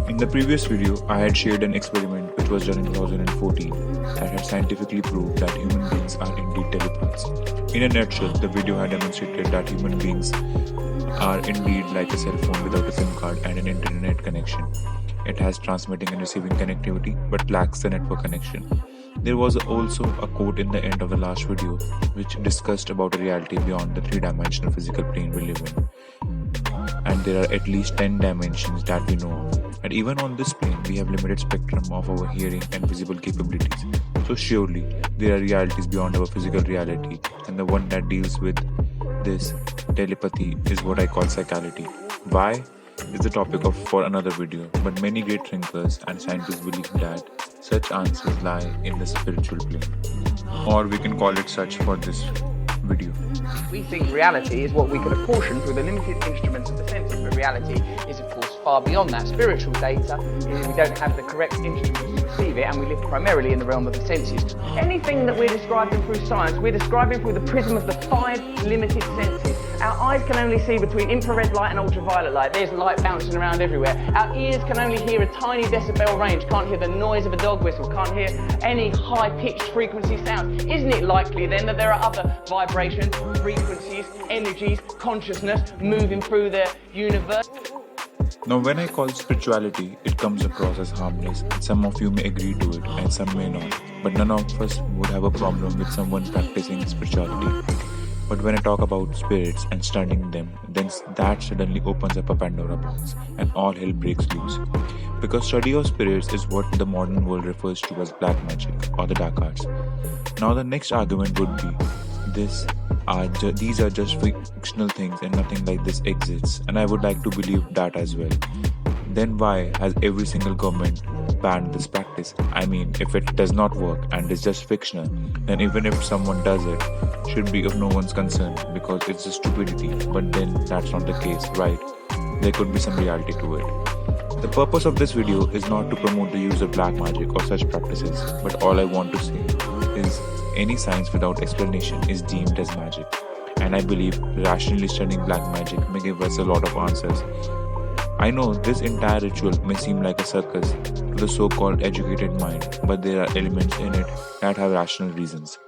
In the previous video, I had shared an experiment which was done in 2014 that had scientifically proved that human beings are indeed telepaths. In a nutshell, the video had demonstrated that human beings are indeed like a cell phone without a SIM card and an internet connection. It has transmitting and receiving connectivity but lacks the network connection. There was also a quote in the end of the last video which discussed about a reality beyond the three-dimensional physical plane we live in. And there are at least 10 dimensions that we know of. And even on this plane, we have limited spectrum of our hearing and visible capabilities. So surely, there are realities beyond our physical reality, and the one that deals with this telepathy is what I call psychality. Why is the topic for another video, but many great thinkers and scientists believe that such answers lie in the spiritual plane, or we can call it such for this video. We think reality is what we can apportion through the limited instruments of the senses, but reality is of course far beyond that. Spiritual data is we don't have the correct instruments to receive it, and we live primarily in the realm of the senses. Anything that we're describing through science, we're describing through the prism of the 5 limited senses. Our eyes can only see between infrared light and ultraviolet light. There's light bouncing around everywhere. Our ears can only hear a tiny decibel range, can't hear the noise of a dog whistle, can't hear any high-pitched frequency sounds. Isn't it likely then that there are other vibrations, frequencies, energies, consciousness moving through the universe? Now, when I call spirituality, it comes across as harmless. Some of you may agree to it and some may not. But none of us would have a problem with someone practicing spirituality. But when I talk about spirits and studying them, then that suddenly opens up a Pandora box and all hell breaks loose. Because study of spirits is what the modern world refers to as black magic or the dark arts. Now the next argument would be, these are just fictional things and nothing like this exists, and I would like to believe that as well. Then why has every single government banned this practice? I mean, if it does not work and is just fictional, then even if someone does it, should be of no one's concern because it's just stupidity. But then that's not the case, right? There could be some reality to it. The purpose of this video is not to promote the use of black magic or such practices, but all I want to say is any science without explanation is deemed as magic. And I believe rationally studying black magic may give us a lot of answers. I know this entire ritual may seem like a circus to the so-called educated mind, but there are elements in it that have rational reasons.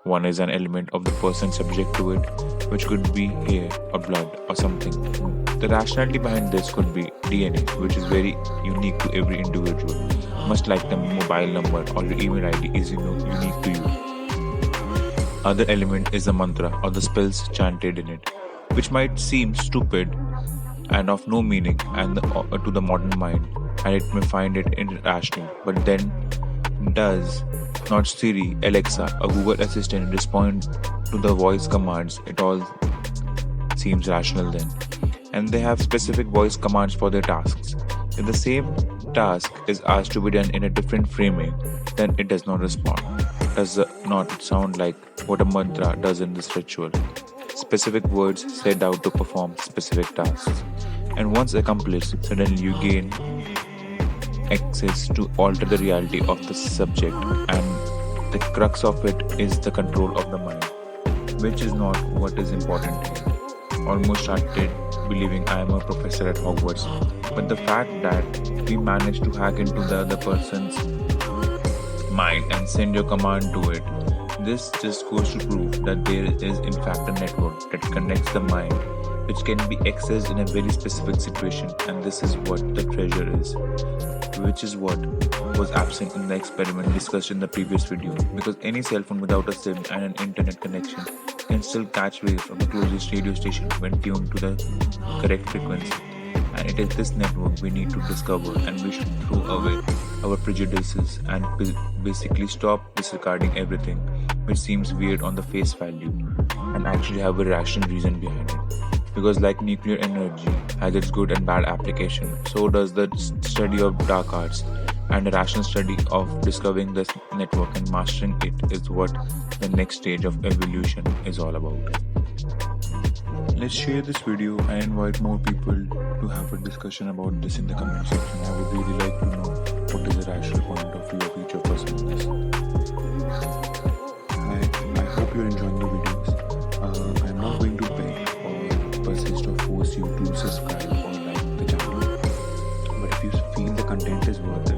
One is an element of the person subject to it, which could be hair or blood or something. The rationality behind this could be DNA, which is very unique to every individual, much like the mobile number or your email ID is unique to you. Other element is the mantra or the spells chanted in it, which might seem stupid and of no meaning to the modern mind, and it may find it irrational. But then does not Siri, Alexa, or Google Assistant respond to the voice commands? It all seems rational then. And they have specific voice commands for their tasks. If the same task is asked to be done in a different framing, then it does not respond. Does not sound like what a mantra does in this ritual. Specific words set out to perform specific tasks. And once accomplished, suddenly you gain access to alter the reality of the subject, and the crux of it is the control of the mind, which is not what is important here. Almost started believing I am a professor at Hogwarts, but the fact that we managed to hack into the other person's mind and send your command to it, this just goes to prove that there is in fact a network that connects the mind, which can be accessed in a very specific situation, and this is what the treasure is, which is what was absent in the experiment discussed in the previous video, because any cell phone without a SIM and an internet connection can still catch waves of the closest radio station when tuned to the correct frequency. And it is this network we need to discover, and we should throw away our prejudices and basically stop disregarding everything which seems weird on the face value and actually have a rational reason behind it. Because like nuclear energy has its good and bad application, so does the study of dark arts, and a rational study of discovering this network and mastering it is what the next stage of evolution is all about. Let's share this video and invite more people to have a discussion about this in the comment section. I would really like to know what is the rational point of view of each of us on this. I hope you're enjoying the videos. I'm not going to beg or persist or force you to subscribe or like the channel. But if you feel that content is worth it.